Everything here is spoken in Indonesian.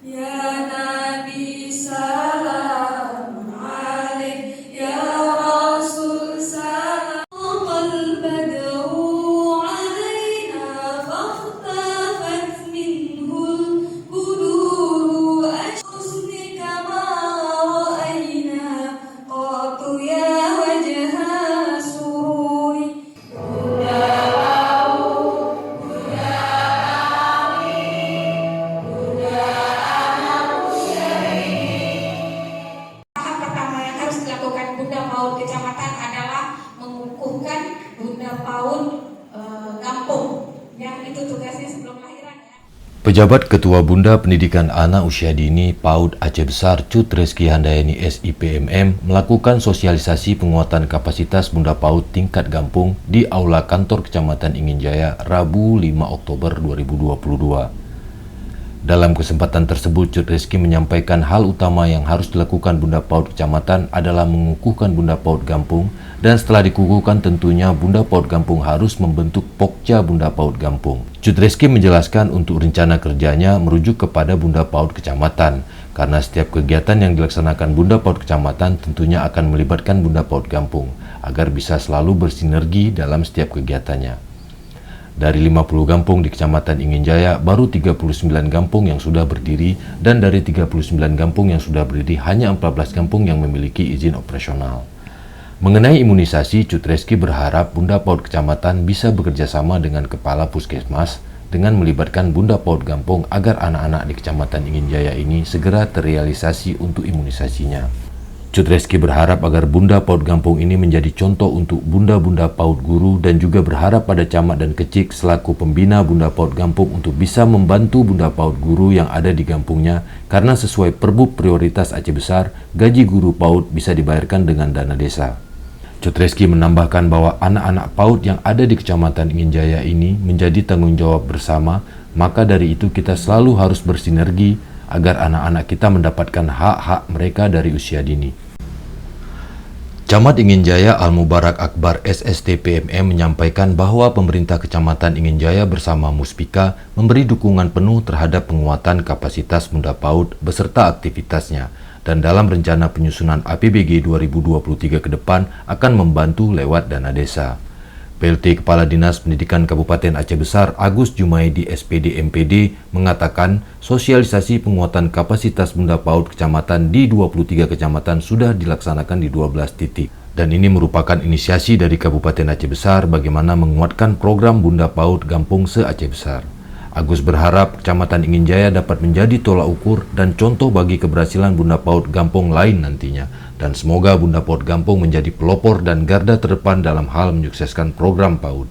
Ya Nabi salam alaik, ya Rasul salam. Qal badru alaina fakhtafat minhul buduru husnika ma ra'ayna qatu ya wajha sururi. Tahap pertama yang harus dilakukan Bunda PAUD Kecamatan adalah mengukuhkan Bunda PAUD Kampung, yang itu tugasnya sebelum lahiran ya. Pejabat Ketua Bunda Pendidikan Anak Usia Dini PAUD Aceh Besar Cut Reski Handayani SIPMM melakukan sosialisasi penguatan kapasitas Bunda PAUD tingkat Gampung di Aula Kantor Kecamatan Inginjaya Rabu 5 Oktober 2022. Dalam kesempatan tersebut, Cut Reski menyampaikan hal utama yang harus dilakukan Bunda PAUD Kecamatan adalah mengukuhkan Bunda PAUD Gampung, dan setelah dikukuhkan tentunya Bunda PAUD Gampung harus membentuk Pokja Bunda PAUD Gampung. Cut Reski menjelaskan untuk rencana kerjanya merujuk kepada Bunda PAUD Kecamatan, karena setiap kegiatan yang dilaksanakan Bunda PAUD Kecamatan tentunya akan melibatkan Bunda PAUD Gampung, agar bisa selalu bersinergi dalam setiap kegiatannya. Dari 50 kampung di Kecamatan Inginjaya, baru 39 kampung yang sudah berdiri, dan dari 39 kampung yang sudah berdiri, hanya 14 kampung yang memiliki izin operasional. Mengenai imunisasi, Cut Reski berharap Bunda PAUD Kecamatan bisa bekerja sama dengan Kepala Puskesmas dengan melibatkan Bunda PAUD Kampung agar anak-anak di Kecamatan Inginjaya ini segera terrealisasi untuk imunisasinya. Cut Reski berharap agar Bunda PAUD Gampung ini menjadi contoh untuk bunda-bunda PAUD guru, dan juga berharap pada camat dan kecik selaku pembina Bunda PAUD Gampung untuk bisa membantu Bunda PAUD guru yang ada di kampungnya, karena sesuai Perbub Prioritas Aceh Besar, gaji guru PAUD bisa dibayarkan dengan dana desa. Cut Reski menambahkan bahwa anak-anak PAUD yang ada di Kecamatan Inginjaya ini menjadi tanggung jawab bersama, maka dari itu kita selalu harus bersinergi agar anak-anak kita mendapatkan hak-hak mereka dari usia dini. Camat Inginjaya Al-Mubarak Akbar SSTPMM menyampaikan bahwa pemerintah Kecamatan Inginjaya bersama Muspika memberi dukungan penuh terhadap penguatan kapasitas Bunda PAUD beserta aktivitasnya, dan dalam rencana penyusunan APBG 2023 ke depan akan membantu lewat dana desa. PLT Kepala Dinas Pendidikan Kabupaten Aceh Besar Agus Jumaidi SPD MPD mengatakan sosialisasi penguatan kapasitas Bunda PAUD Kecamatan di 23 kecamatan sudah dilaksanakan di 12 titik. Dan ini merupakan inisiasi dari Kabupaten Aceh Besar bagaimana menguatkan program Bunda PAUD Gampung se-Aceh Besar. Agus berharap Kecamatan Inginjaya dapat menjadi tolak ukur dan contoh bagi keberhasilan Bunda PAUD Gampung lain nantinya, dan semoga Bunda PAUD Gampung menjadi pelopor dan garda terdepan dalam hal menyukseskan program PAUD.